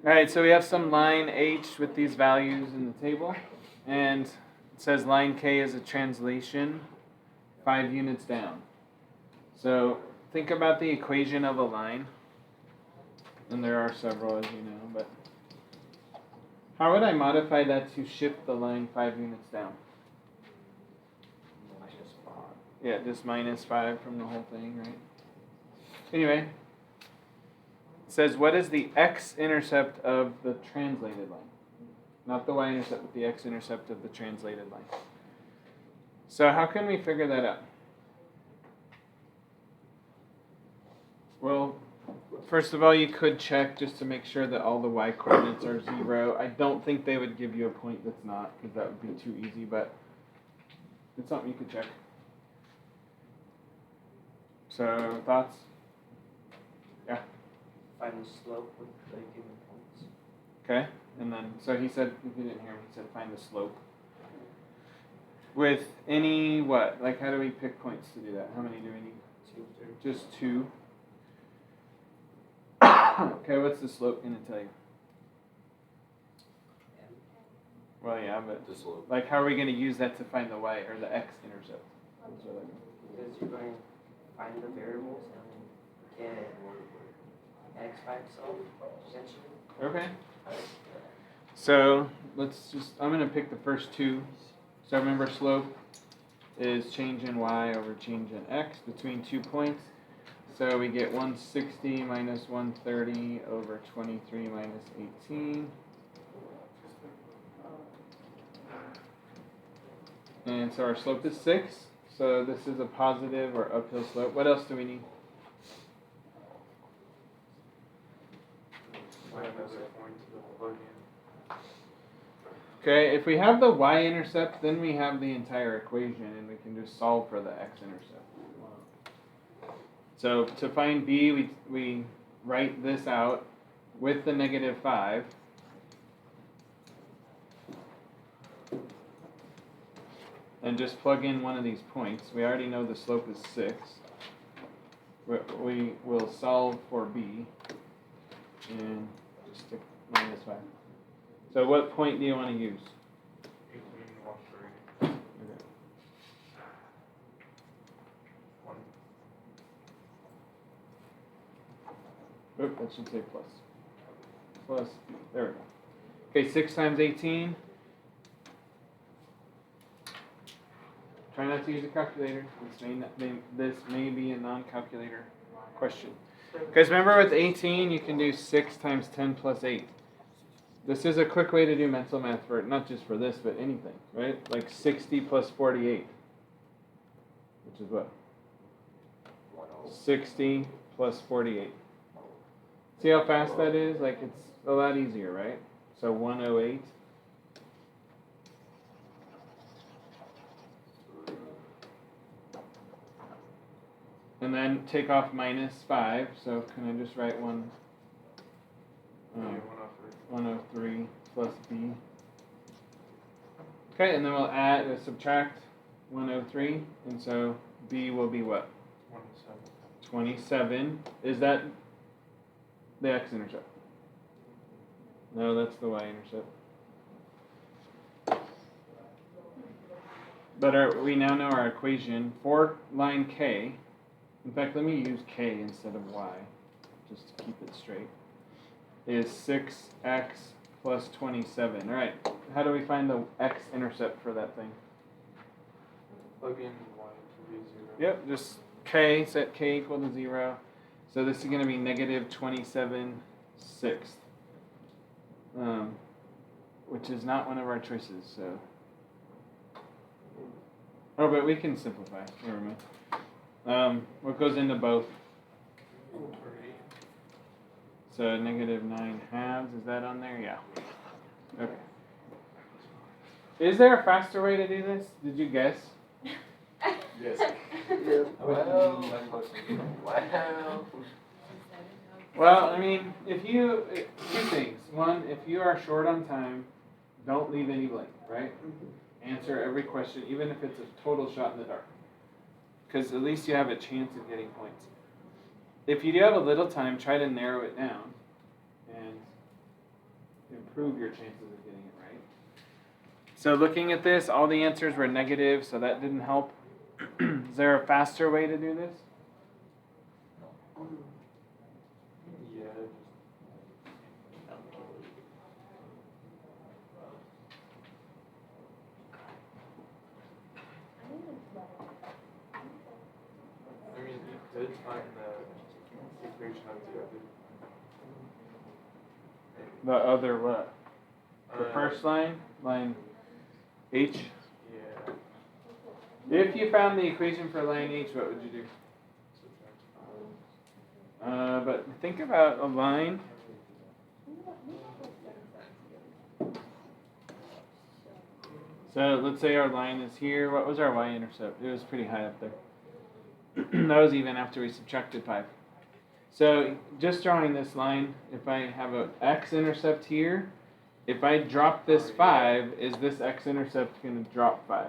All right, so we have some line H with these values in the table, and it says line K is a translation 5 units down. So think about the equation of a line, and there are several, as you know, but how would I modify that to shift the line 5 units down? Yeah, just minus 5 from the whole thing, right? Anyway, it says what is the x-intercept of the translated line? Not the y-intercept, but the x-intercept of the translated line. So how can we figure that out? Well, first of all, you could check just to make sure that all the y-coordinates are 0. I don't think they would give you a point that's not, because that would be too easy, but it's something you could check. So, thoughts? Yeah? Find the slope with the given points. Okay, and then, so he said, if you didn't hear me, he said find the slope. With any what? Like, how do we pick points to do that? How many do we need? 2. Just 2. Okay, what's the slope going to tell you? Well, yeah, but The slope. like, how are we going to use that to find the y or the x-intercept? Because you're going to find the variables and get x by itself, essentially. Okay. So let's just, I'm going to pick the first 2. So remember, slope is change in y over change in x between 2 points. So we get 160 minus 130 over 23 minus 18. And so our slope is 6. So this is a positive or uphill slope. What else do we need? Okay, if we have the y-intercept, then we have the entire equation, and we can just solve for the x-intercept. So to find b, we write this out with the negative 5. And just plug in one of these points. We already know the slope is 6. We will solve for b, and just stick minus 5. So what point do you want to use? 18, Okay. Oop, that should say plus. Plus, there we go. Okay, 6 times 18. Try not to use a calculator. This may be a non-calculator question. Because remember with 18, you can do 6 times 10 plus 8. This is a quick way to do mental math for not just for this, but anything, right? Like 60 plus 48, which is what? 60 plus 48. See how fast that is? Like it's a lot easier, right? So 108. And then take off minus 5. So can I just write 103 plus b. Okay, and then we'll subtract 103, and so b will be what? 27. Is that the x-intercept? No, that's the y-intercept. But we now know our equation for line k. In fact, let me use k instead of y, just to keep it straight. Is 6x plus 27. All right, how do we find the x-intercept for that thing? Plug in y to be 0. Yep, just k, set k equal to 0. So this is going to be negative 27 sixths, which is not one of our choices. So, oh, but we can simplify. Never mind. What goes into both? So negative 9 halves, is that on there? Yeah. Okay. Is there a faster way to do this? Did you guess? Yes. Wow. Well, I mean, two things. One, if you are short on time, don't leave any blank, right? Answer every question, even if it's a total shot in the dark. Because at least you have a chance of getting points. If you do have a little time, try to narrow it down. And improve your chances of getting it right. So looking at this, all the answers were negative, so that didn't help. Is there a faster way to do this? Yeah, I mean, you could find the equation of The other what? The the first line, line H. Yeah. If you found the equation for line H, what would you do? But think about a line. So let's say our line is here. What was our y-intercept? It was pretty high up there. That was even after we subtracted 5. So just drawing this line, if I have an x-intercept here, if I drop this 5, is this x-intercept going to drop 5?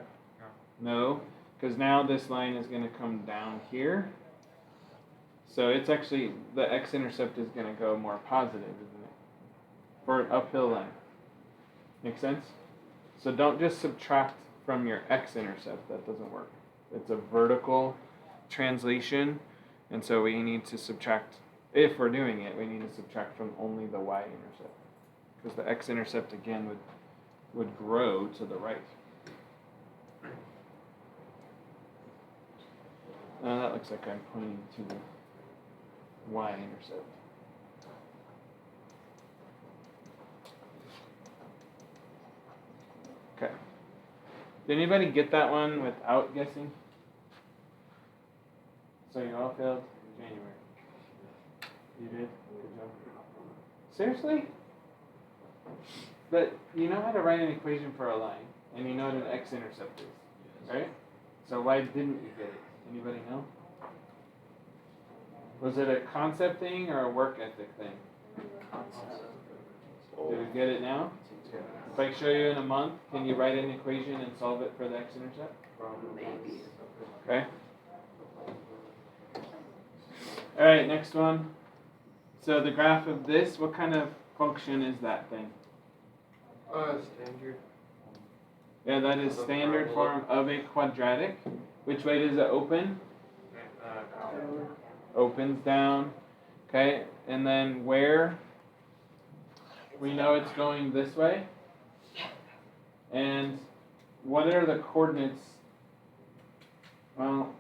No, because now this line is going to come down here. So it's actually, the x-intercept is going to go more positive, isn't it? For an uphill line. Make sense? So don't just subtract from your x-intercept. That doesn't work. It's a vertical translation, and so we need to subtract, if we're doing it, we need to subtract from only the y-intercept. Because the x-intercept, again, would grow to the right. That looks like I'm pointing to the y-intercept. Okay. Did anybody get that one without guessing? So you all failed January. You did? Good job. Seriously? But you know how to write an equation for a line, and you know what an x-intercept is, right? So why didn't you get it? Anybody know? Was it a concept thing or a work ethic thing? Did we get it now? If I show you in a month, can you write an equation and solve it for the x-intercept? Maybe. Okay. All right, next one. So the graph of this, what kind of function is that thing? Standard. Yeah, that is standard form of a quadratic. Which way does it open? Opens down. Okay, and then where? We know it's going this way. And what are the coordinates? Well,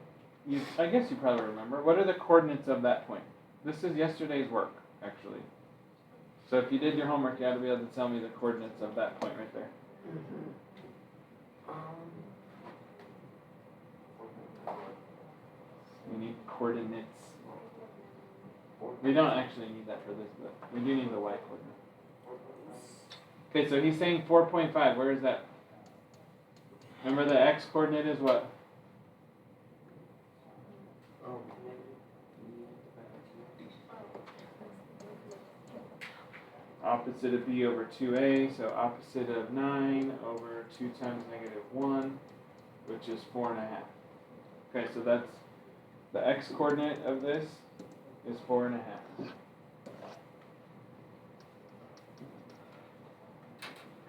I guess you probably remember. What are the coordinates of that point? This is yesterday's work, actually. So if you did your homework, you ought to be able to tell me the coordinates of that point right there. We need coordinates. We don't actually need that for this, but we do need the y coordinate. Okay, so he's saying 4.5. Where is that? Remember the x coordinate is what? Opposite of b over 2a, so opposite of 9 over 2 times negative 1, which is 4.5. Okay, so that's the x coordinate of this is 4.5.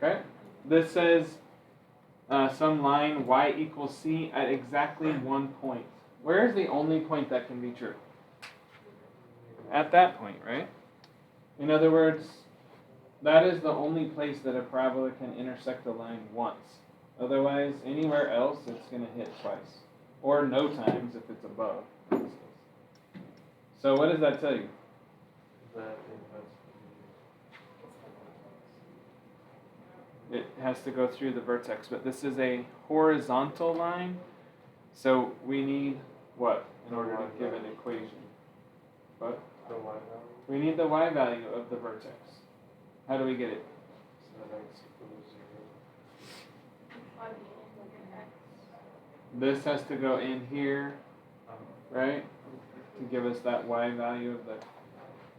Okay, this says some line y equals c at exactly 1 point. Where is the only point that can be true? At that point, right? In other words, that is the only place that a parabola can intersect a line once. Otherwise, anywhere else, it's going to hit twice. Or no times if it's above. So what does that tell you? It has to go through the vertex, but this is a horizontal line. So we need what in order to give an equation? What? The y value. We need the y value of the vertex. How do we get it? So that x equals 0. This has to go in here, right? To give us that y value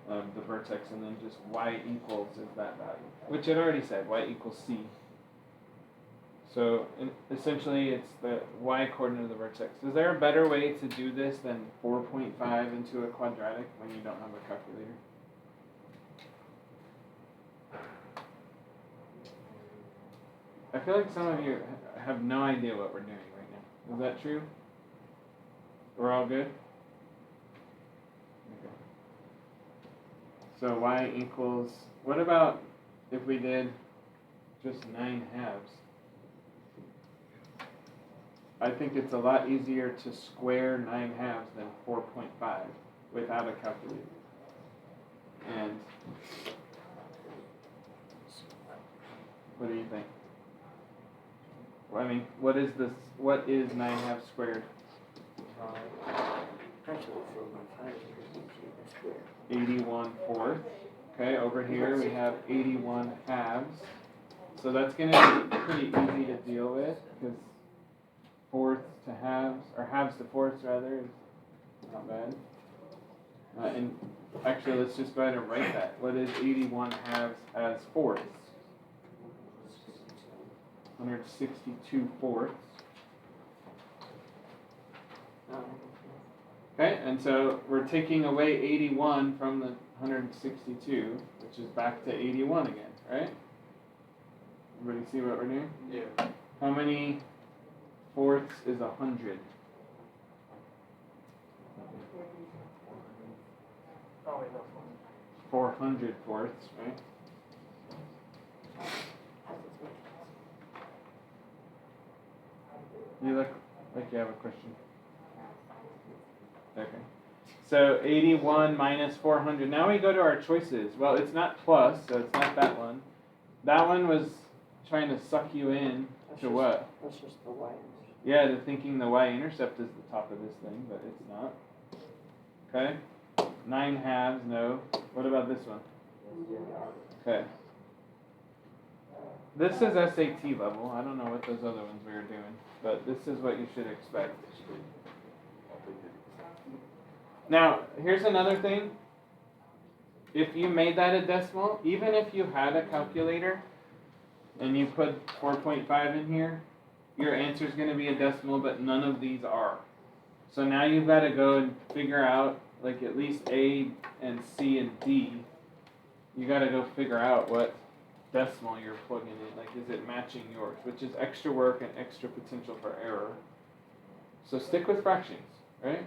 of the vertex, and then just y equals is that value, which it already said, y equals c. So essentially it's the y coordinate of the vertex. Is there a better way to do this than 4.5 into a quadratic when you don't have a calculator? I feel like some of you have no idea what we're doing right now. Is that true? We're all good? Okay. So y equals, what about if we did just 9 halves? I think it's a lot easier to square 9 halves than 4.5 without a calculator. And what do you think? Well, I mean, what is this? What is 9 halves squared? 81 fourths. Okay, over here we have 81 halves. So that's going to be pretty easy to deal with because fourths to halves, or halves to fourths rather, is not bad. And actually, let's just go ahead and write that. What is 81 halves as fourths? 162 fourths. Okay, and so we're taking away 81 from the 162, which is back to 81 again, right? Everybody see what we're doing? Yeah. How many fourths is 100? Oh, wait, no. 400 fourths, right? You look like you have a question. Okay. So 81 minus 400. Now we go to our choices. Well, it's not plus, so it's not that one. That one was trying to suck you in to what? That's just the y. Yeah, to thinking the y-intercept is the top of this thing, but it's not. Okay. 9 halves, no. What about this one? Okay. This is SAT level. I don't know what those other ones we were doing, but this is what you should expect. Now, here's another thing. If you made that a decimal, even if you had a calculator and you put 4.5 in here, your answer is going to be a decimal, but none of these are. So now you've got to go and figure out, like at least A and C and D, you got to go figure out what decimal you're plugging in. Like, is it matching yours? Which is extra work and extra potential for error. So stick with fractions, right?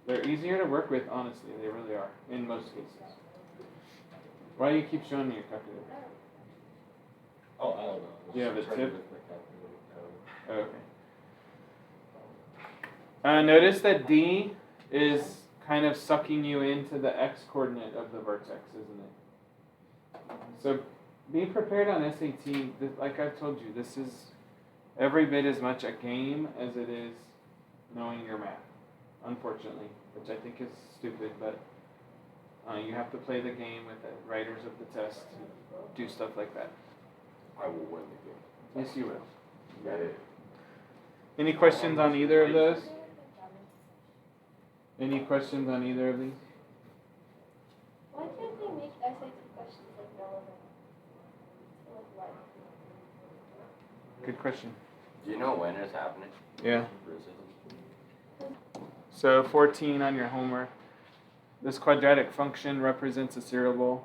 They're easier to work with, honestly. They really are, in most cases. Why do you keep showing me your calculator? Oh, I don't know. Do you have a Trying tip? to make my calculator. Okay. Notice that D is kind of sucking you into the x-coordinate of the vertex, isn't it? So be prepared on SAT. Like I've told you, this is every bit as much a game as it is knowing your math, unfortunately, which I think is stupid, but you have to play the game with the writers of the test and do stuff like that. I will win the game. Yes, you will. Yeah. Any questions on either of those? Any questions on either of these? Why can't they make SAT questions like relevant to like life? Good question. Do you know when it's happening? Yeah. Criticism? So 14 on your homework. This quadratic function represents a cerebral.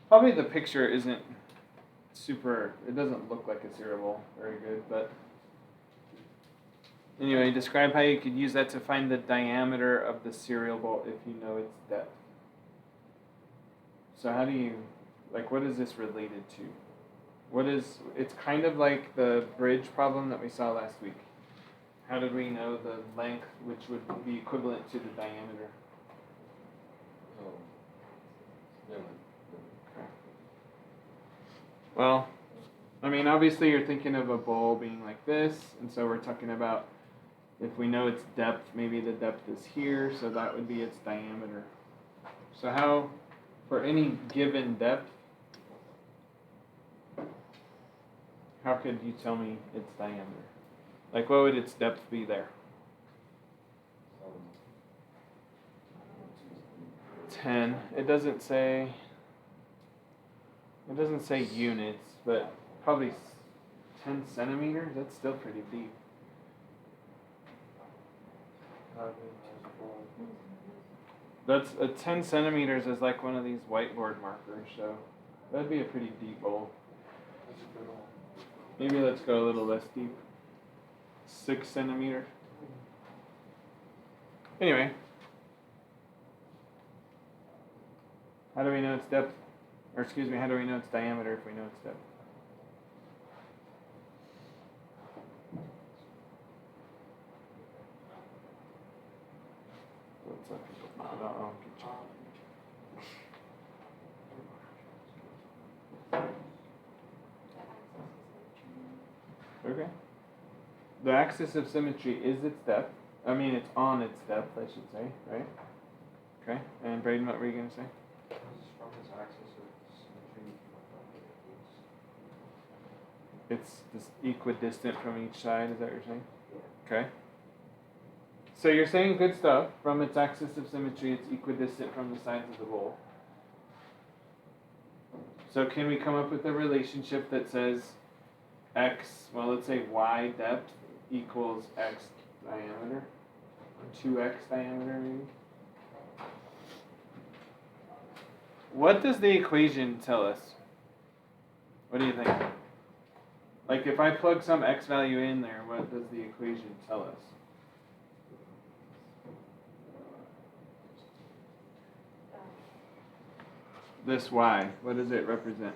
Probably the picture isn't super, it doesn't look like a cerebral very good, but anyway, describe how you could use that to find the diameter of the cerebral if you know its depth. So how do you, like, what is this related to? What is, it's kind of like the bridge problem that we saw last week. How did we know the length, which would be equivalent to the diameter? Never. Well, I mean, obviously you're thinking of a bowl being like this, and so we're talking about if we know its depth, maybe the depth is here, so that would be its diameter. So how, for any given depth, how could you tell me its diameter? Like, what would its depth be there? 10. It doesn't say units, but probably 10 centimeters. That's still pretty deep. That's 10 centimeters is like one of these whiteboard markers, so that'd be a pretty deep bowl. Maybe let's go a little less deep. 6 centimeters. Anyway. How do we know its depth? Or excuse me, how do we know its diameter if we know its depth? What's up? I'll get you. Okay. The axis of symmetry is its depth. I mean, it's on its depth, I should say, right? Okay. And Braden, what were you going to say? This is from this axis of symmetry. It's this equidistant from each side, is that what you're saying? Okay. So you're saying good stuff. From its axis of symmetry, it's equidistant from the sides of the bowl. So can we come up with a relationship that says x, well, let's say y depth equals x diameter? Or 2x diameter, maybe? What does the equation tell us? What do you think? Like if I plug some x value in there, what does the equation tell us? This y, what does it represent?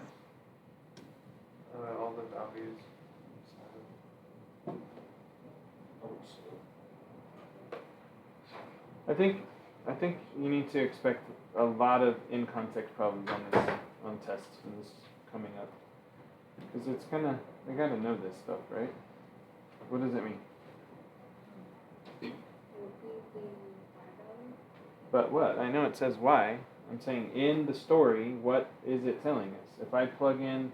All the values. I think you need to expect a lot of in-context problems on tests when this is coming up. Because it's kind of, they got to know this stuff, right? What does it mean? But what? I know it says y. I'm saying in the story, what is it telling us? If I plug in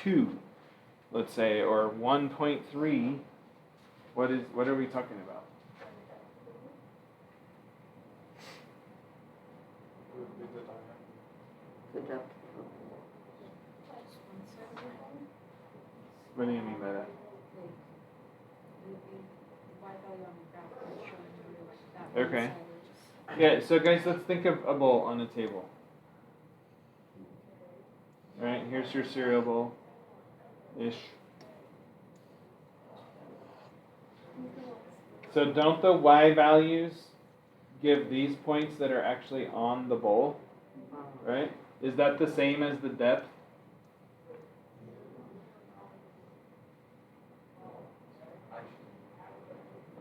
2, let's say, or 1.3, what are we talking about? Would be the diameter. The depth. What do you mean by that? Okay. Yeah, so guys, let's think of a bowl on a table. Alright, here's your cereal bowl. Ish. So don't the y values give these points that are actually on the bowl? Right? Is that the same as the depth?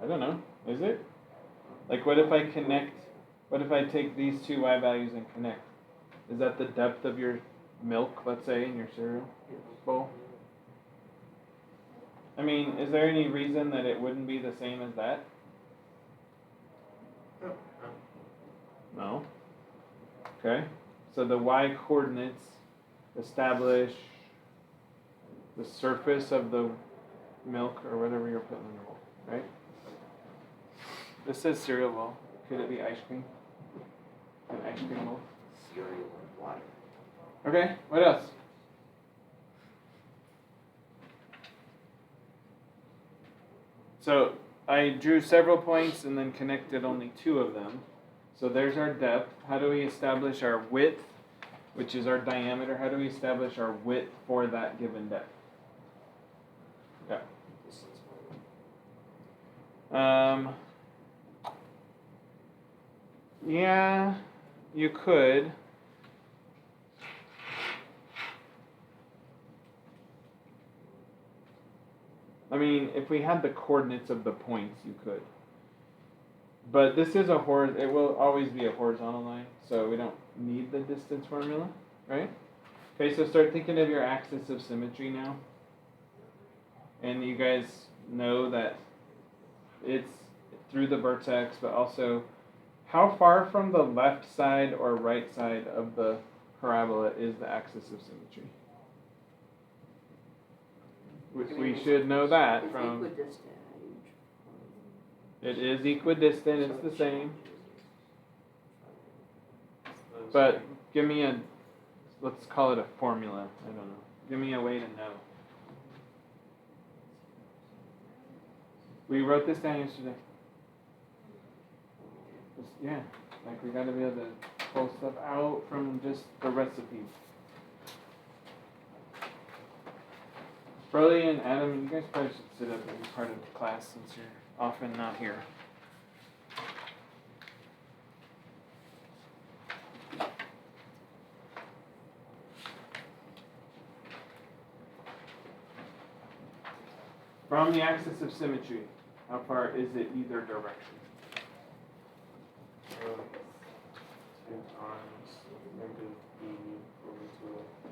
I don't know. Is it? Like what if I take these two y values and connect? Is that the depth of your milk, let's say, in your cereal bowl? I mean, is there any reason that it wouldn't be the same as that? No. Okay. So the y coordinates establish the surface of the milk or whatever you're putting in the bowl, right? This says cereal bowl. Could it be ice cream? An ice cream bowl? Cereal and water. Okay, what else? So I drew several points and then connected only 2 of them. So there's our depth. How do we establish our width, which is our diameter? How do we establish our width for that given depth? Yeah. Yeah, you could. I mean, if we had the coordinates of the points, you could. But this is it will always be a horizontal line, so we don't need the distance formula, right? Okay, so start thinking of your axis of symmetry now. And you guys know that it's through the vertex, but also how far from the left side or right side of the parabola is the axis of symmetry? We should know that from... It is equidistant, it's the same. But give me let's call it a formula, I don't know. Give me a way to know. We wrote this down yesterday. Yeah, like we gotta be able to pull stuff out from just the recipe. Broly and Adam, you guys probably should sit up and be part of the class since you're often not here. From the axis of symmetry, how far is it either direction? 2 times negative b over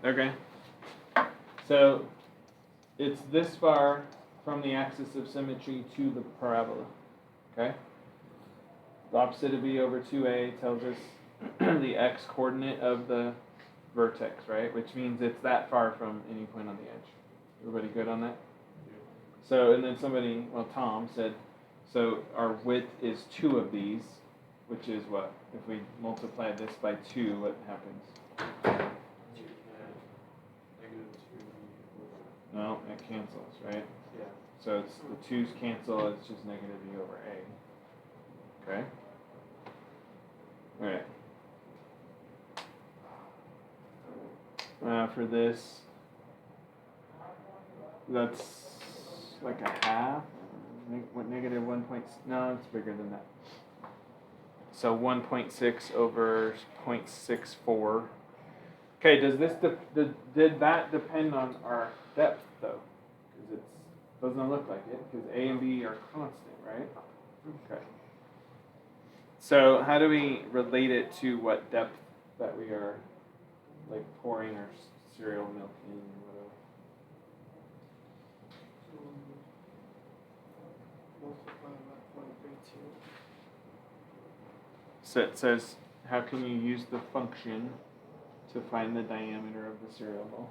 2a. Okay. So it's this far from the axis of symmetry to the parabola. Okay? The opposite of b over 2a tells us the x coordinate of the vertex, right? Which means it's that far from any point on the edge. Everybody good on that? So, and then somebody, well, Tom said, so our width is 2 of these, which is what? If we multiply this by 2, what happens? Negative 2b over. No, it cancels, right? Yeah. So it's the 2's cancel, it's just negative b over a. Okay? Alright. For this, that's like a half. Negative 1 point, no, it's bigger than that. So 1.6 over 0.64. Okay, does this did that depend on our depth though? Because it doesn't look like it. Because a and b are constant, right? Okay. So how do we relate it to what depth that we are like pouring our cereal milk in or whatever? So it says, how can you use the function to find the diameter of the cereal bowl?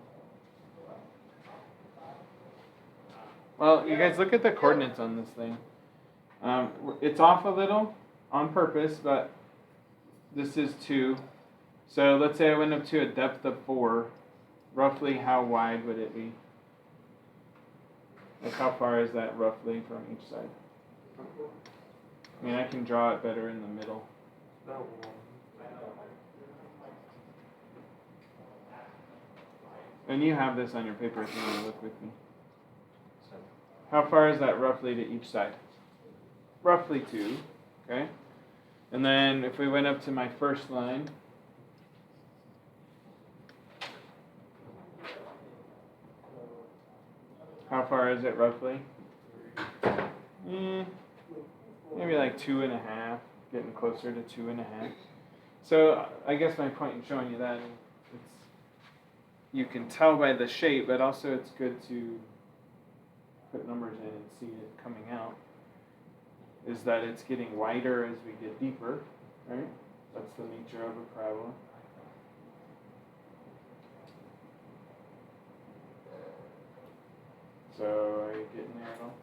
Well, you guys look at the coordinates on this thing. It's off a little on purpose, but this is 2. So let's say I went up to a depth of 4. Roughly how wide would it be? Like how far is that roughly from each side? I mean, I can draw it better in the middle. About 1. And you have this on your paper if you want to look with me. How far is that roughly to each side? Roughly 2, okay? And then if we went up to my first line, how far is it roughly? Maybe like 2.5, getting closer to 2.5. So I guess my point in showing you that, it's, you can tell by the shape, but also it's good to put numbers in and see it coming out, is that it's getting wider as we get deeper, right? That's the nature of a parabola. So are you getting there at all?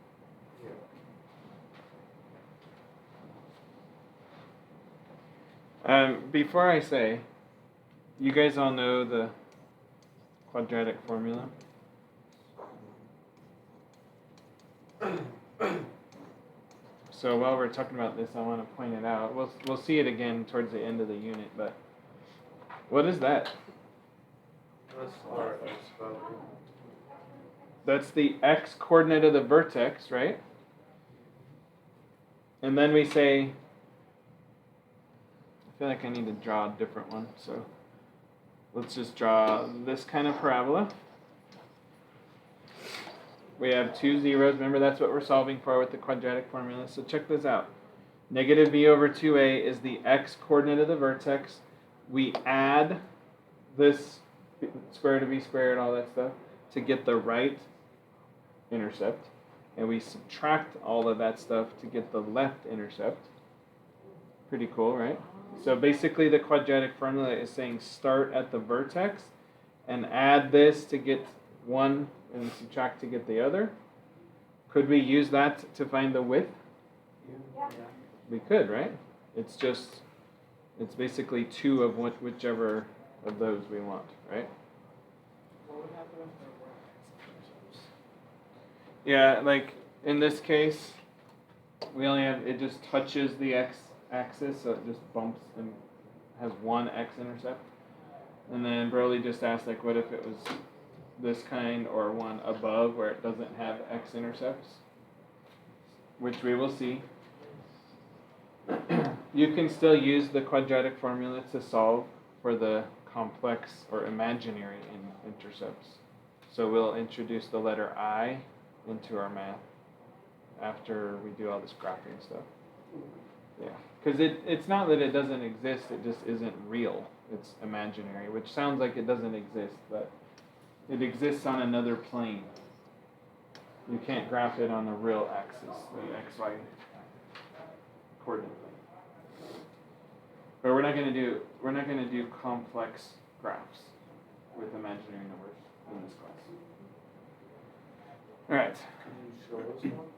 Yeah. Before I say, you guys all know the quadratic formula? So while we're talking about this, I want to point it out. We'll see it again towards the end of the unit, but what is that? That's our x value. That's the x coordinate of the vertex, right? And then we say, I feel like I need to draw a different one, so let's just draw this kind of parabola. We have 2 zeros. Remember, that's what we're solving for with the quadratic formula. So check this out. Negative b over 2a is the x coordinate of the vertex. We add this square root of b squared, all that stuff, to get the right intercept. And we subtract all of that stuff to get the left intercept. Pretty cool, right? So basically the quadratic formula is saying start at the vertex and add this to get one and subtract to get the other. Could we use that to find the width? Yeah. We could, right? It's basically 2 of whichever of those we want, right? What would happen if there were? Yeah, like in this case, we only have, it just touches the x-axis, so it just bumps and has one x-intercept. And then Broly just asked, like, what if it was this kind or one above where it doesn't have x-intercepts, which we will see. You can still use the quadratic formula to solve for the complex or imaginary intercepts. So we'll introduce the letter I into our math after we do all this graphing stuff. Yeah, because it's not that it doesn't exist, it just isn't real. It's imaginary, which sounds like it doesn't exist, but it exists on another plane. You can't graph it on a real axis, the xy coordinate plane. But we're not going to do complex graphs with imaginary numbers in this class. All right. Can you show us one?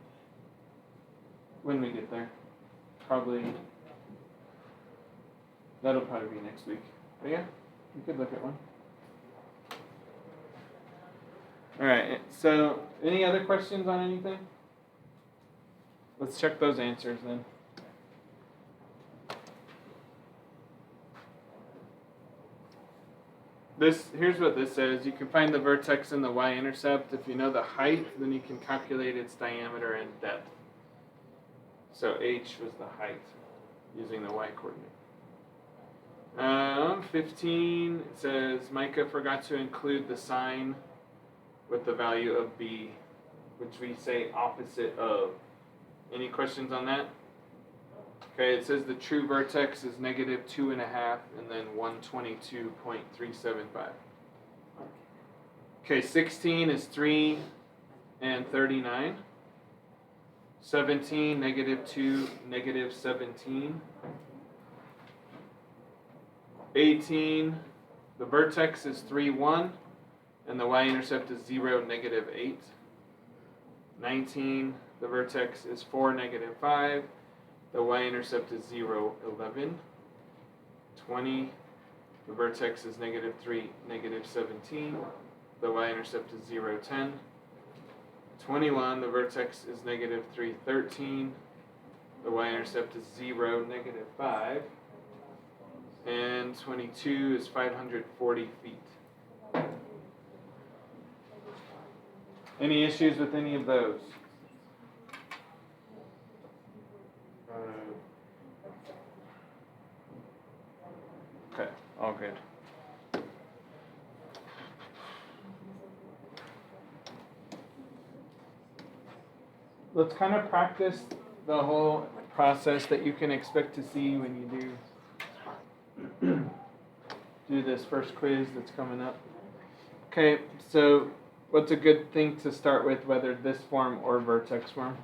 When we get there, that'll probably be next week. But yeah, you could look at one. All right. So, any other questions on anything? Let's check those answers then. Here's what this says. You can find the vertex and the y-intercept. If you know the height, then you can calculate its diameter and depth. So h was the height using the y-coordinate. 15, it says Micah forgot to include the sign with the value of b, which we say opposite of. Any questions on that? Okay, it says the true vertex is negative 2.5 and then 122.375. Okay, 16 is 3 and 39. 17, negative 2, negative 17. 18, the vertex is 3, 1, and the y-intercept is 0, negative 8. 19, the vertex is 4, negative 5. The y-intercept is 0, 11. 20, the vertex is negative 3, negative 17. The y-intercept is 0, 10. 21, the vertex is negative 3, 13. The y-intercept is 0, negative 5. And 22 is 540 feet. Any issues with any of those? Okay, all good. Let's kind of practice the whole process that you can expect to see when you do this first quiz that's coming up. Okay, so what's a good thing to start with, whether this form or vertex form?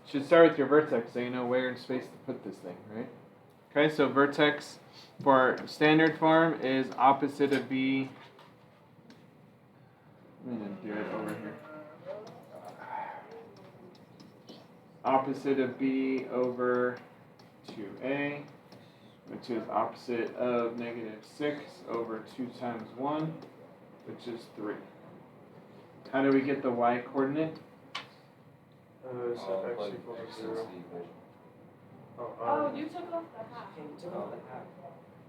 Should start with your vertex so you know where in space to put this thing, right? Okay, so vertex for standard form is opposite of b. I'm going to do it over here. Opposite of b over 2a, which is opposite of negative 6 over 2 times 1, which is 3. How do we get the y-coordinate? So x equals 0. Oh, you took off the half. Okay, you took off the half.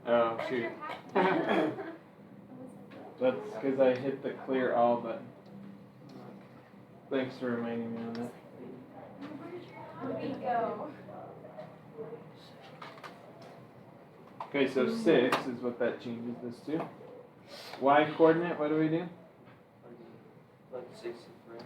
Oh, Where's shoot. your half? That's because I hit the clear all button. Thanks for reminding me on that. Where'd we go? Okay, so 6 is what that changes this to. Y-coordinate, what do we do? Like 60 for x.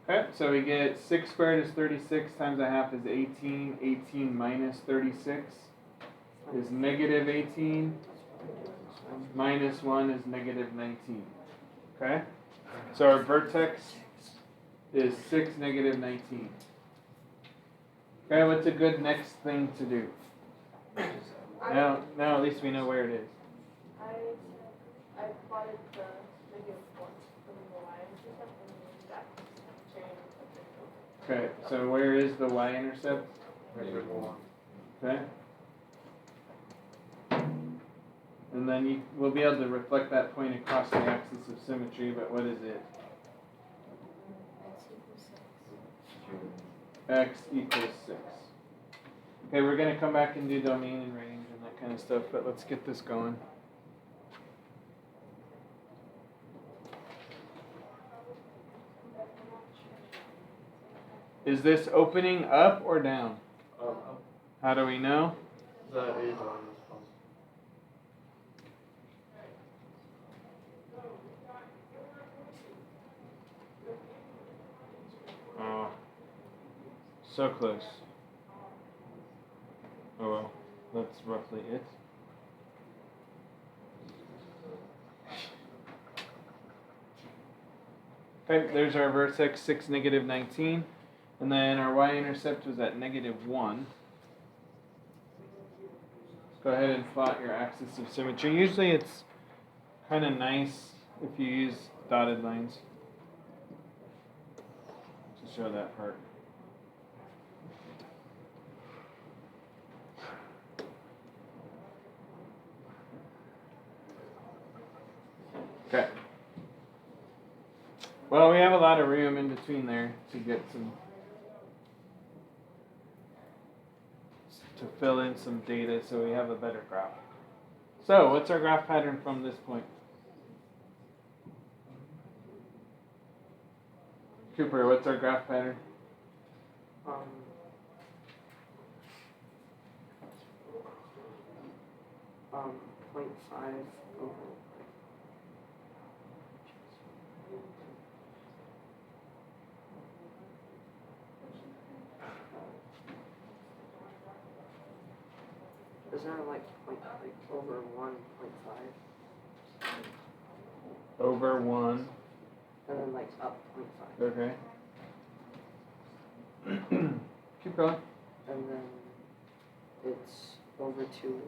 Okay, so we get 6 squared is 36 times a half is 18. 18 minus 36 is negative 18. Minus 1 is negative 19. Okay? So our vertex is 6, negative 19. Okay, what's a good next thing to do? Now at least we know where it is. I plotted the negative 1 from the y-intercept and that change. Okay, so where is the y-intercept? Negative 1. Okay. And then we'll be able to reflect that point across the axis of symmetry, but what is it? X equals 6. Okay, we're gonna come back and do domain and range and that kind of stuff, but let's get this going. Is this opening up or down? How do we know? The A value is positive. Oh, so close. Oh well, that's roughly it. Okay, there's our vertex 6, negative 19. And then our y-intercept was at negative 1. Go ahead and plot your axis of symmetry. Usually it's kind of nice if you use dotted lines to show that part. Okay. Well, we have a lot of room in between there to get to fill in some data so we have a better graph. So, what's our graph pattern from this point? Cooper, what's our graph pattern? 0.5 over. Isn't it like over 1.5? Over 1. And then like up 0.5. Okay. Keep going. And then it's over 2.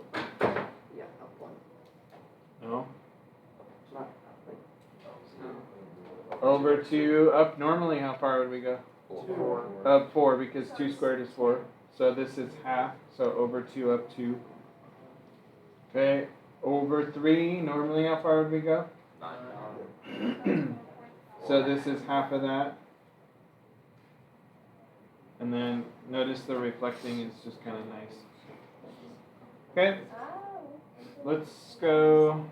Yeah, up 1. No. It's not like. No. Over 2, up normally, how far would we go? 4. Up 4, because 2 squared is 4. So this is half, so over 2, up 2. Okay, over 3, normally how far would we go? 9. So this is half of that. And then notice the reflecting is just kind of nice. Okay, let's go.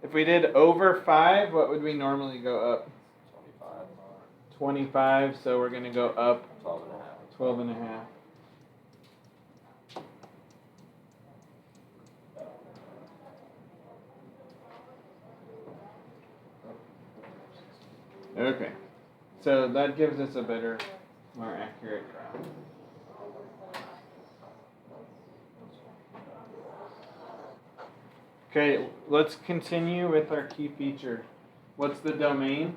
If we did over 5, what would we normally go up? 25, so we're going to go up 12 and a half. Okay, so that gives us a better, more accurate graph. Okay, let's continue with our key feature. What's the domain?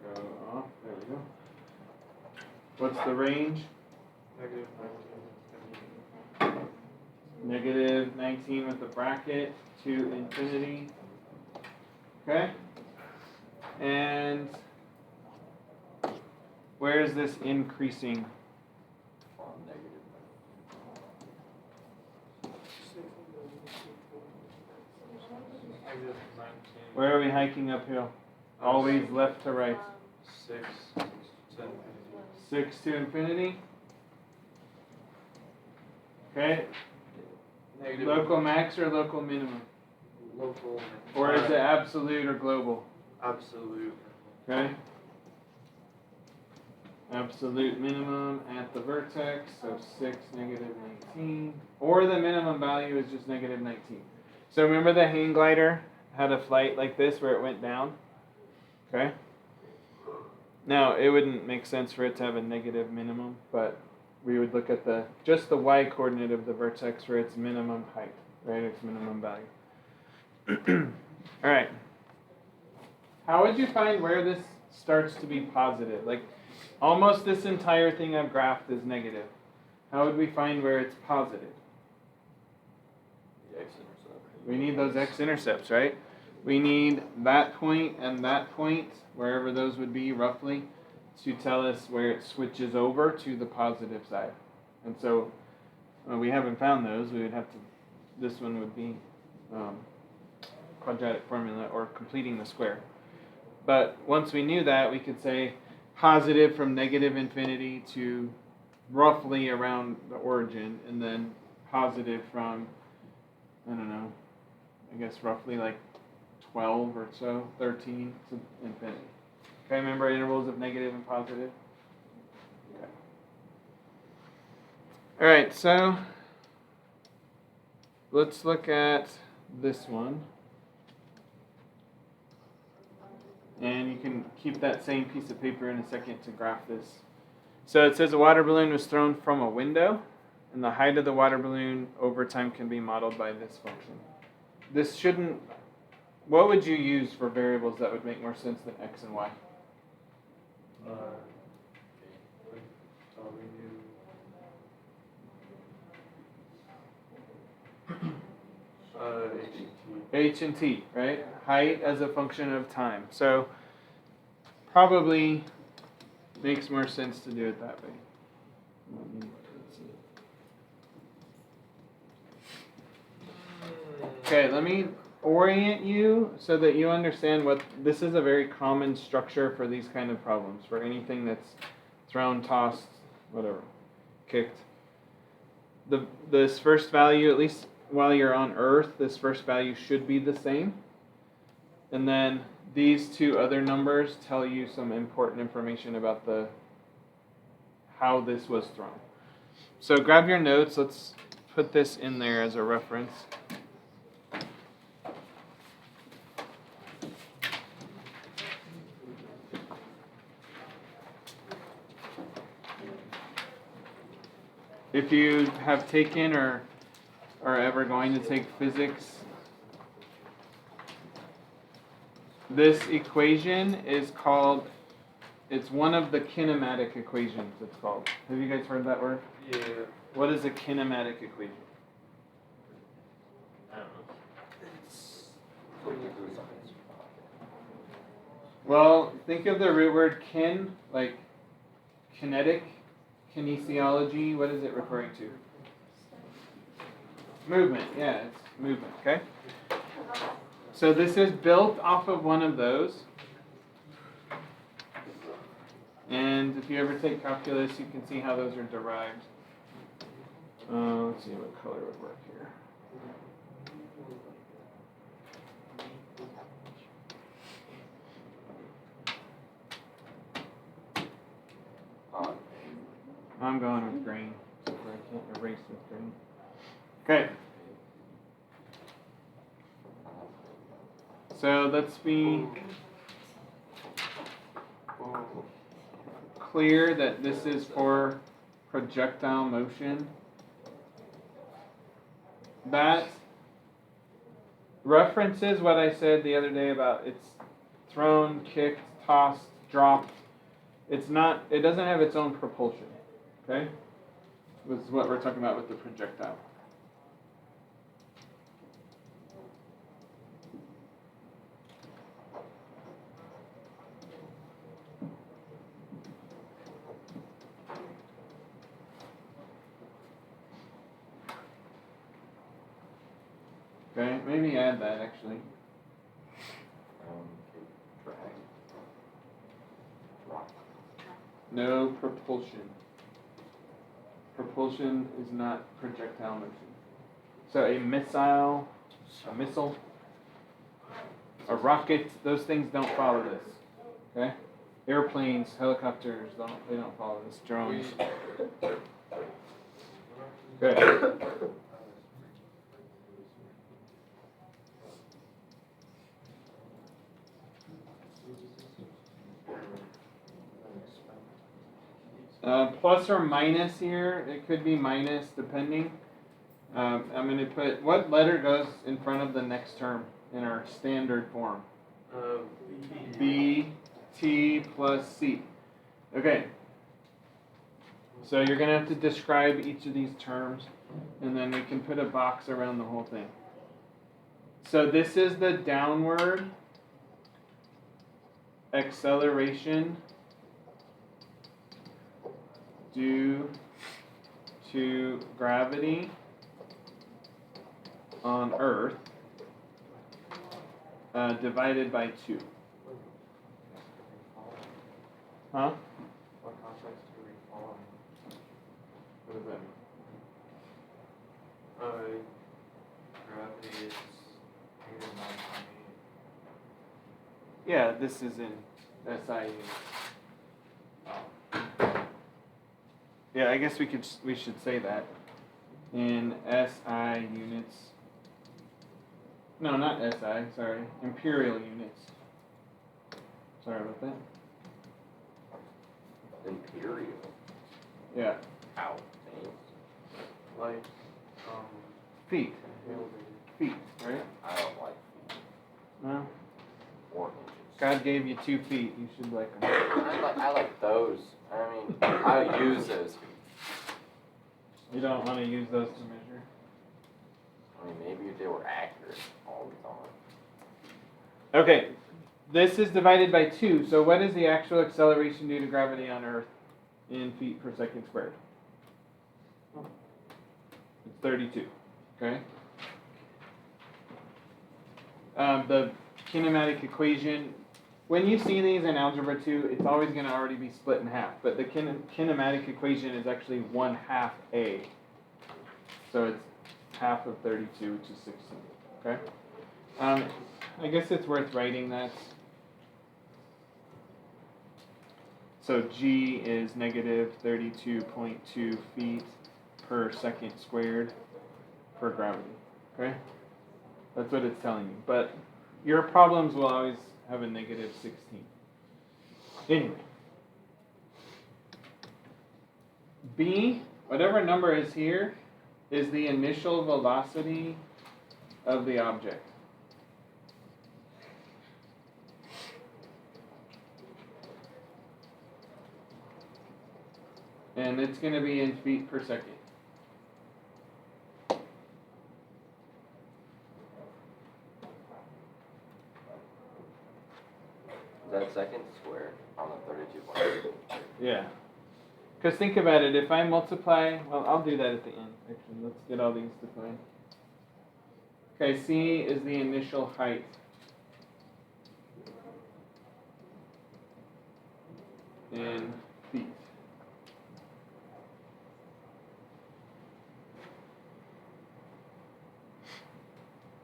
Go off, there we go. What's the range? Negative 19. Negative 19 with a bracket to infinity. Okay? And where is this increasing? Negative 19. Where are we hiking uphill? Always left to right. 6 to infinity. 6 to infinity. Okay? Negative. Local max or local minimum? Local. Or is it absolute or global? Absolute. Okay? Absolute minimum at the vertex, so 6, negative 19. Or the minimum value is just negative 19. So remember the hang glider had a flight like this where it went down? Okay? Now, it wouldn't make sense for it to have a negative minimum, but we would look at just the y coordinate of the vertex for its minimum height, right? Its minimum value. All right. How would you find where this starts to be positive? Like, almost this entire thing I've graphed is negative. How would we find where it's positive? The x-intercept. We need those x-intercepts, right? We need that point and that point, wherever those would be roughly, to tell us where it switches over to the positive side. And so we haven't found those. We would have to, this one would be quadratic formula or completing the square. But once we knew that, we could say positive from negative infinity to roughly around the origin, and then positive from, I don't know, I guess roughly like 12 or so, 13 to infinity. Okay, remember intervals of negative and positive? Okay. All right, so let's look at this one. And you can keep that same piece of paper in a second to graph this. So it says a water balloon was thrown from a window, and the height of the water balloon over time can be modeled by this function. This shouldn't, what would you use for variables that would make more sense than x and y? H and t, right? Height as a function of time. So probably makes more sense to do it that way. Okay, let me orient you so that you understand what this is. A very common structure for these kind of problems, for anything that's thrown, tossed, whatever, kicked. This first value, at least while you're on Earth, this first value should be the same. And then these two other numbers tell you some important information about how this was thrown. So grab your notes. Let's put this in there as a reference. If you have taken or are ever going to take physics, this equation is called, it's one of the kinematic equations, it's called. Have you guys heard that word? Yeah. What is a kinematic equation? I don't know. Well, think of the root word kin, like kinetic, kinesiology. What is it referring to? Movement, yeah, it's movement, okay? So this is built off of one of those. And if you ever take calculus, you can see how those are derived. Let's see what color would work here. I'm going with green, so I can't erase with green. Okay. So let's be clear that this is for projectile motion. That references what I said the other day about it's thrown, kicked, tossed, dropped. It doesn't have its own propulsion. Okay? This is what we're talking about with the projectile. Okay, maybe add that actually. No propulsion. Propulsion is not projectile motion. So a missile, a rocket, those things don't follow this. Okay? Airplanes, helicopters, they don't follow this. Drones. Okay. Plus or minus here, it could be minus depending. I'm going to put, what letter goes in front of the next term in our standard form? B, T plus C. Okay. So you're going to have to describe each of these terms, and then we can put a box around the whole thing. So this is the downward acceleration due to gravity on Earth divided by 2. Huh? What context do we follow? What does that mean? Gravity is -9.8. Yeah, this is in SI units. Yeah, I guess we should say that. In SI units. No, not SI, sorry. Imperial units. Sorry about that. Imperial. Yeah. How? Thanks. Like, Feet. hail Feet, right? I don't like feet. Well, 4 inches. God gave you 2 feet. You should like them. I like those. I mean, I use those feet. You don't want to use those to measure. I mean, maybe if they were accurate all the time. Okay, this is divided by 2. So what is the actual acceleration due to gravity on Earth in feet per second squared? It's 32. Okay. The kinematic equation. When you see these in Algebra 2, it's always going to already be split in half. But the kinematic equation is actually 1/2 a. So it's half of 32, which is 16. Okay? I guess it's worth writing that. So G is negative 32.2 feet per second squared for gravity. Okay? That's what it's telling you. But your problems will always have a negative 16. Anyway. B, whatever number is here, is the initial velocity of the object. And it's going to be in feet per second. Is that second square on the 32.2? Yeah. Because think about it, if I multiply, well, I'll do that at the end, actually. Let's get all these defined. Okay, C is the initial height. In feet.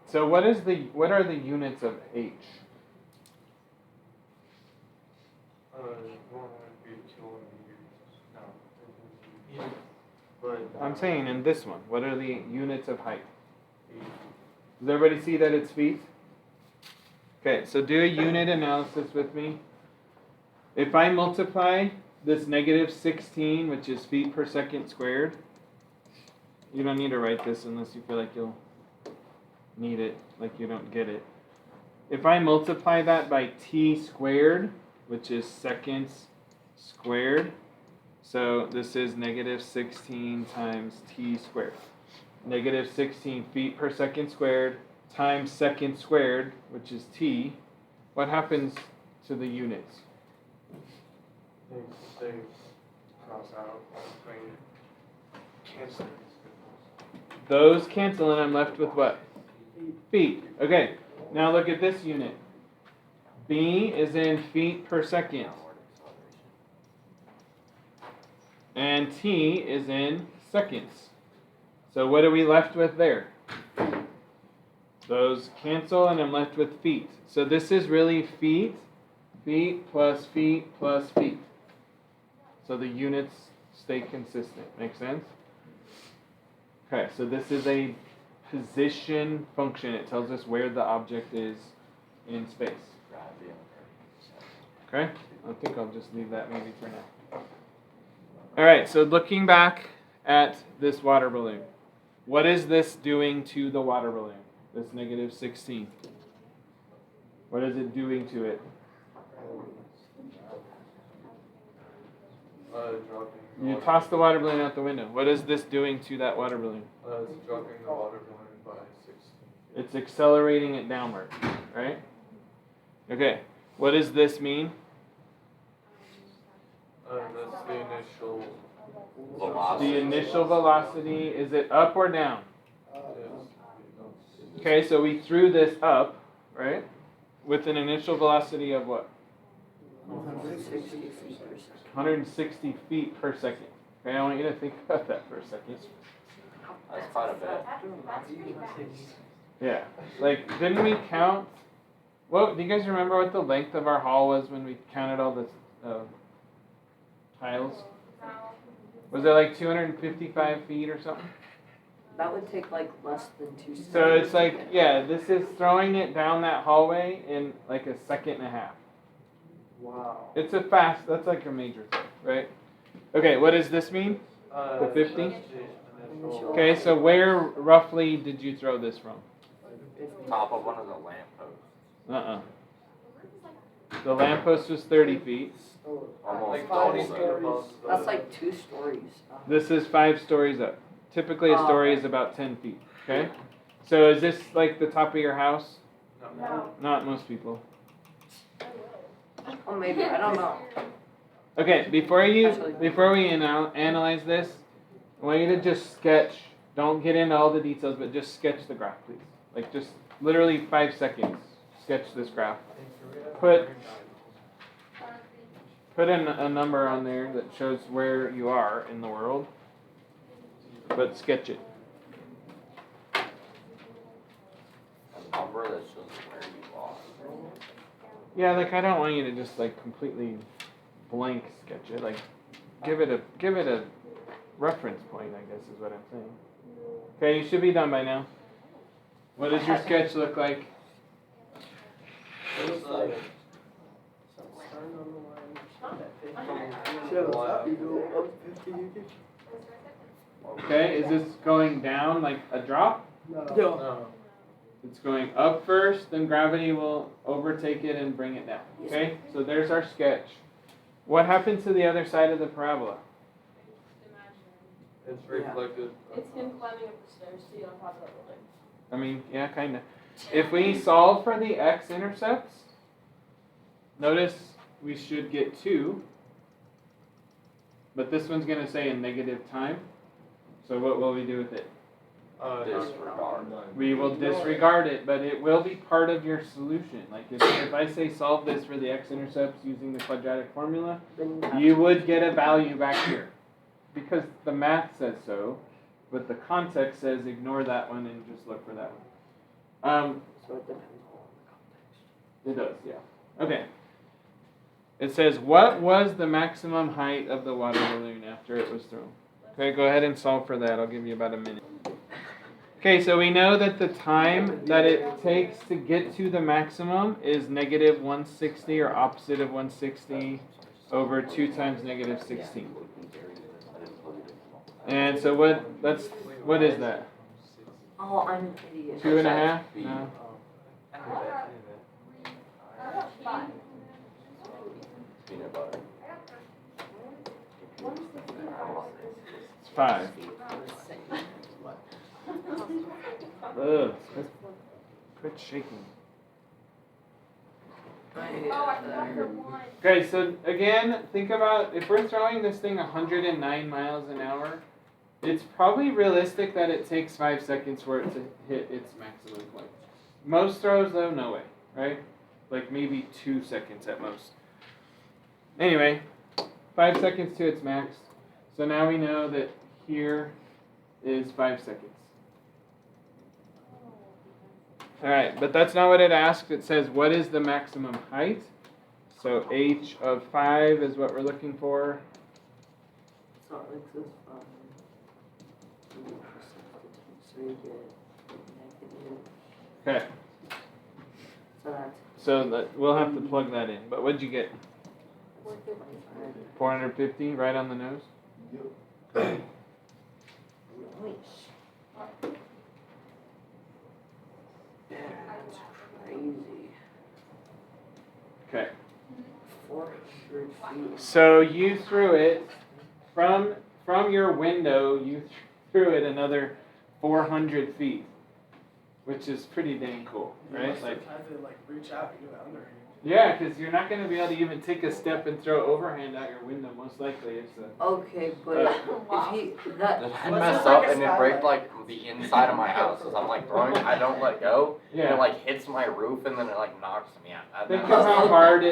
So what are the units of H? One would be kilometers. No, it would be. But I'm saying in this one, what are the units of height? feet. Does everybody see that it's feet? Okay, so do a unit analysis with me. If I multiply this negative 16, which is feet per second squared, you don't need to write this unless you feel like you'll need it, like you don't get it. If I multiply that by t squared, which is seconds squared, so this is negative 16 times t squared. Negative 16 feet per second squared times second squared, which is t. What happens to the units? They cross out between canceling these symbols. Those cancel and I'm left with what? Feet. Okay, now look at this unit. B is in feet per second. And t is in seconds. So what are we left with there? Those cancel and I'm left with feet. So this is really feet, feet plus feet plus feet. So the units stay consistent. Make sense? Okay, so this is a position function. It tells us where the object is in space. Okay? I think I'll just leave that maybe for now. Alright, so looking back at this water balloon. What is this doing to the water balloon? This negative 16. What is it doing to it? Dropping the You water. toss the water balloon out the window. What is this doing to that water balloon? It's dropping the water balloon by 16. It's accelerating it downward, right? Okay, what does this mean? That's the initial Velocity. The initial velocity, is it up or down? Okay, so we threw this up, right? With an initial velocity of what? 160 feet per second. 160 feet per second. Okay, I want you to think about that for a second. That's quite a bit. That's pretty fast. Yeah. Like, didn't we count? Well, do you guys remember what the length of our hall was when we counted all the tiles? Was it like 255 feet or something? That would take like less than 2 seconds. So it's like, yeah, this is throwing it down that hallway in like a second and a half. Wow. It's a fast, that's like a major thing, right? Okay, what does this mean? The 50? Initial. Okay, so where roughly did you throw this from? Top of one of the lampposts. Uh-uh. The lamppost was 30 feet. Almost Like double 5 that. feet above the. That's like 2 stories. This is 5 stories up. Typically a story is about 10 feet, okay? So is this like the top of your house? No. Not most people. Oh, maybe. I don't know. Okay, before we analyze this, I want you to just sketch. Don't get into all the details, but just sketch the graph, please. Like just literally 5 seconds. Sketch this graph. Put a number on there that shows where you are in the world, but sketch it. A number that shows where you are. Yeah, like I don't want you to just like completely blank sketch it. Like give it a reference point, I guess is what I'm saying. Okay, you should be done by now. What does your sketch look like? It's like. Okay, is this going down like a drop? No. It's going up first, then gravity will overtake it and bring it down. Okay, so there's our sketch. What happened to the other side of the parabola? It's reflected. It's him climbing up the stairs to get on top of that building. I mean, yeah, kind of. If we solve for the x-intercepts, notice we should get 2. But this one's going to say in negative time. So what will we do with it? Disregard. We will disregard it, but it will be part of your solution. Like if I say solve this for the x-intercepts using the quadratic formula, you would get a value back here. Because the math says so, but the context says ignore that one and just look for that one. So it depends on the context. It does, yeah. Okay. It says, what was the maximum height of the water balloon after it was thrown? Okay, go ahead and solve for that. I'll give you about a minute. Okay, so we know that the time that it takes to get to the maximum is negative 160 or opposite of 160 over 2 times negative 16. And so what is that? Oh, I'm an idiot. 2.5? No. Peanut butter. It's 5. Ugh. Quit shaking. Okay, so again, think about if we're throwing this thing 109 miles an hour, it's probably realistic that it takes 5 seconds for it to hit its maximum point. Most throws, though, no way, right? Like maybe 2 seconds at most. Anyway, 5 seconds to its max. So now we know that here is 5 seconds. Alright, but that's not what it asked. It says, what is the maximum height? So h of 5 is what we're looking for. So like this so you get negative. Okay, So that's so we'll have to plug that in. But what'd you get? 25. 450, right on the nose? Nice. That's crazy. Okay. 400 feet. So you threw it from your window, you threw it another 400 feet, which is pretty dang cool, right? Like, had to reach out and do it underhand. yeah, because you're not going to be able to even take a step and throw overhand out your window. Most likely, it's a. Okay, but Wow. if he that I messed up and it breaks the inside of my house as I'm throwing. I don't let go. Yeah. And it hits my roof and then it knocks me out. Think of how hard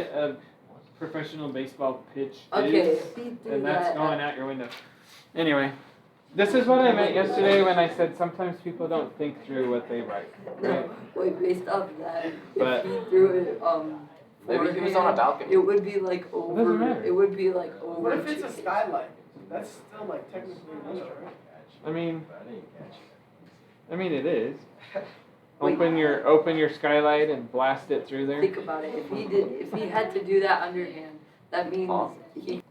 professional baseball pitch Okay, is, if he threw then that's that going out your window. Anyway, this is what I meant yesterday when I said sometimes people don't think through what they write. Right? No, wait, based off of that, But- if he threw it, Maybe he was on a balcony. it would be like over, doesn't matter. it would be like over. What if it's a 2 skylight? That's still like technically a window, right? I mean it is. Wait. Open your skylight and blast it through there. Think about it, if he had to do that underhand, that means he,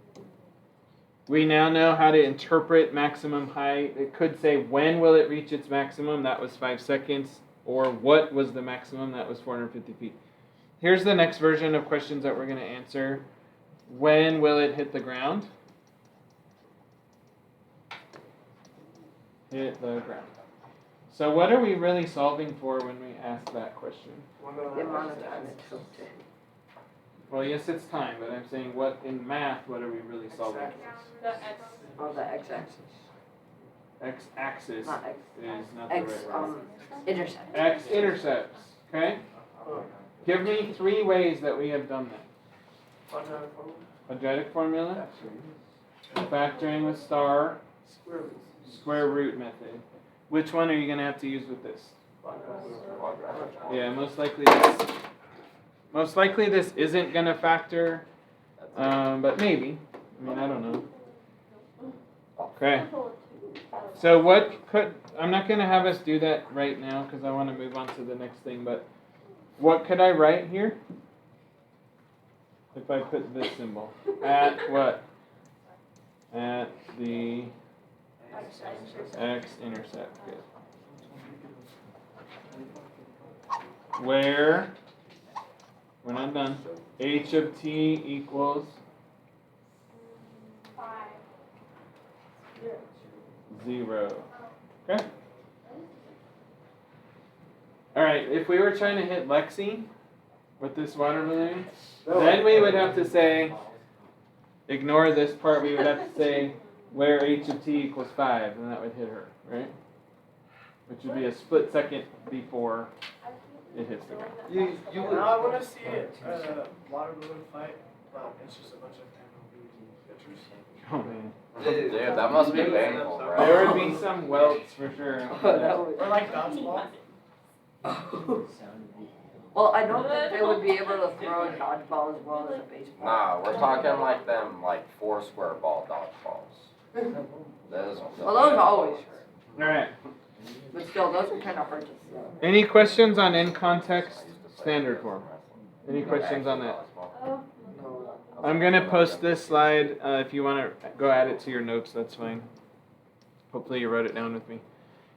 We now know how to interpret maximum height. It could say when will it reach its maximum, that was 5 seconds, or what was the maximum, that was 450 feet. Here's the next version of questions that we're going to answer. When will it hit the ground? Hit the ground. So what are we really solving for when we ask that question? the amount of time it took to. Well, yes, it's time, but I'm saying what in math, what are we really solving for? The X. Oh, the x-axis, X-axis not x, is not the x, right word. intercept. X-intercepts, okay? Give me 3 ways that we have done that. Quadratic formula? Quadratic formula, factoring with star, Square root. square root method. Which one are you going to have to use with this? Yeah, most likely this isn't going to factor, but maybe. I mean, I don't know. Okay. So I'm not going to have us do that right now because I want to move on to the next thing, but what could I write here? If I put this symbol. At what? At the x-intercept. Good. Where, we're not done, h of t equals 0. Okay? Alright, if we were trying to hit Lexi with this water balloon, then we would have to say, ignore this part, we would have to say where h of t equals 5, and that would hit her, right? Which would be a split second before it hits the ground. You would. Now I want to see water balloon fight, but it's just a bunch of MLB pictures. Oh man. Dude, that must be painful, bro. There would be some welts for sure. Oh, that would. Or like dodgeball. Well, I don't think they would be able to throw a dodgeball as well as a baseball. Nah, we're talking like them, like 4 square ball dodgeballs. Those ones. Well, those always hurt, Alright. but still, those are kind of hard to throw. Any questions on in context standard form? Any questions on that? No. I'm going to post this slide. If you want to go add it to your notes, that's fine. Hopefully you wrote it down with me.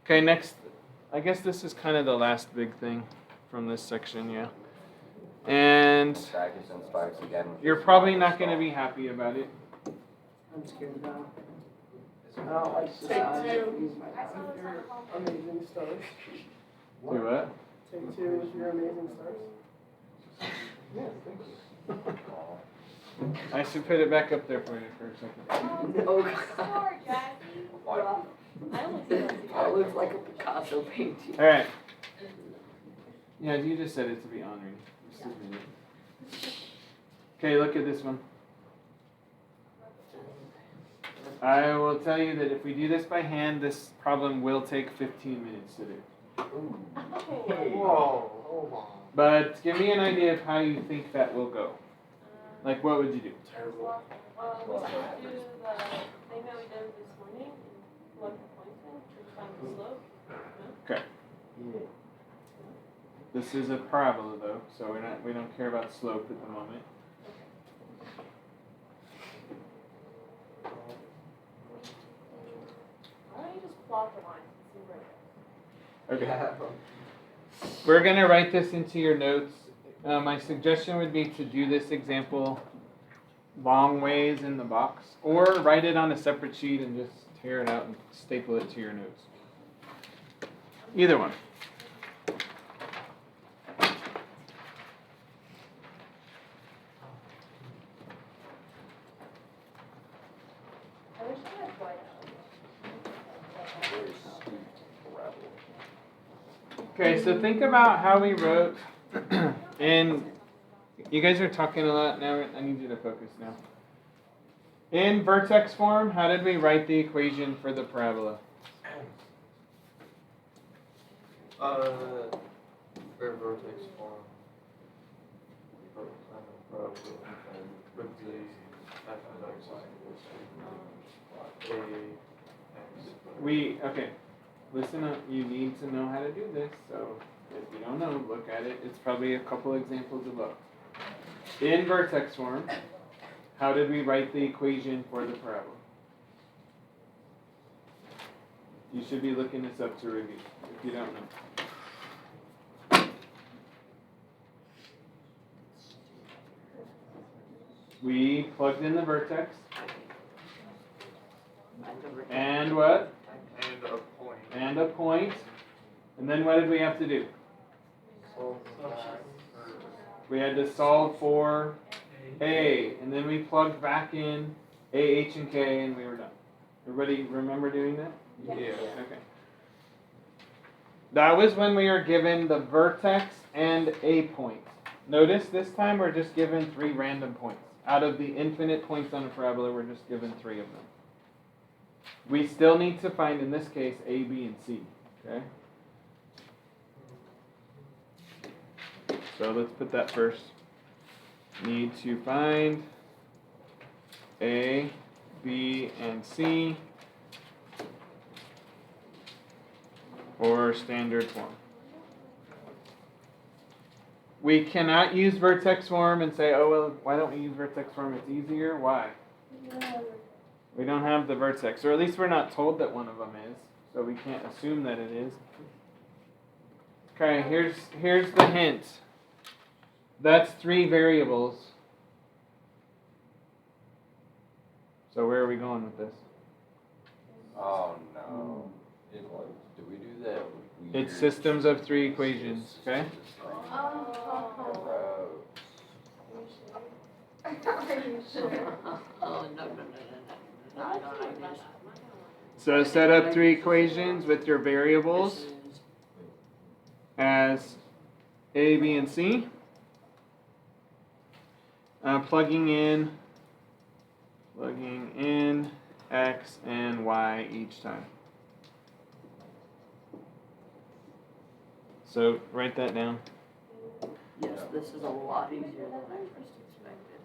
Okay, next. I guess this is kind of the last big thing from this section, yeah. And Stackers and spikes again. you're probably not going to be happy about it. I'm scared now. I don't like to Take sound two. use my mouth. With your amazing stars. Do what? Take 2 with your amazing stars. I should put it back up there for you for a second. Oh, God. Score, Jackie. What? I only see that. That looks like a Picasso painting. All right. Yeah, you just said it to be honoring. Just a minute. Okay, look at this one. I will tell you that if we do this by hand, this problem will take 15 minutes to do. Whoa, hold on. But give me an idea of how you think that will go. Like, what would you do? Terrible. We should do the thing that we did this morning and plug the points in to find the slope. Okay. This is a parabola though, so we don't care about slope at the moment. Why don't you just plot the lines and see where it goes? Okay. We're gonna write this into your notes. My suggestion would be to do this example long ways in the box, or write it on a separate sheet and just tear it out and staple it to your notes. Either one. I wish I had white Okay, so think about how we wrote in You guys are talking a lot now. I need you to focus now. In vertex form, how did we write the equation for the parabola? For vertex form. With the f of x Okay. Listen up. You need to know how to do this. So if you don't know, look at it. It's probably a couple examples above. In vertex form, how did we write the equation for the parabola? You should be looking this up to review if you don't know. We plugged in the vertex. And what? And a point. And a point. And then what did we have to do? We had to solve for A. And then we plugged back in A, H, and K, and we were done. Everybody remember doing that? Yeah. Okay. That was when we were given the vertex and a point. Notice this time we're just given 3 random points. Out of the infinite points on a parabola, we're just given 3 of them. We still need to find, in this case, A, B, and C. Okay? So let's put that first. Need to find A, B, and C for standard form. We cannot use vertex form and say, oh, well, why don't we use vertex form? It's easier. Why? We don't have the vertex, or at least we're not told that one of them is, so we can't assume that it is. Okay, here's the hint. That's 3 variables. So where are we going with this? Oh no. Did we do that? It's systems of 3 equations, okay? Oh, no. I don't like this. So set up 3 equations with your variables as A, B, and C. Plugging in X and Y each time. So write that down. Yes, this is a lot easier than I first expected.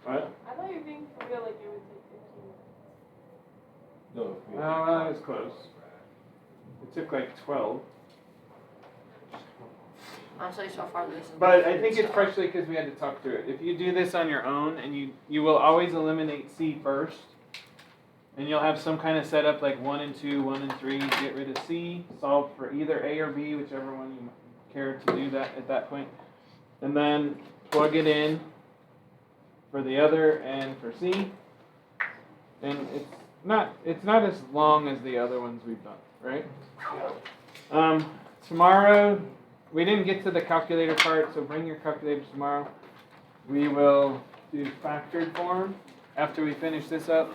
What? I thought you were being for real, like it would take 15 minutes. Oh, well, that was close. It took like 12. Honestly, so far this is. But I think it's partially because we had to talk through it. If you do this on your own, and you will always eliminate C first, and you'll have some kind of setup like 1 and 2, 1 and 3, get rid of C, solve for either A or B, whichever one you care to do that at that point. And then plug it in for the other and for C. And it's not as long as the other ones we've done, right? Tomorrow, we didn't get to the calculator part, so bring your calculators tomorrow. We will do factored form after we finish this up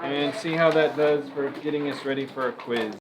and see how that does for getting us ready for a quiz.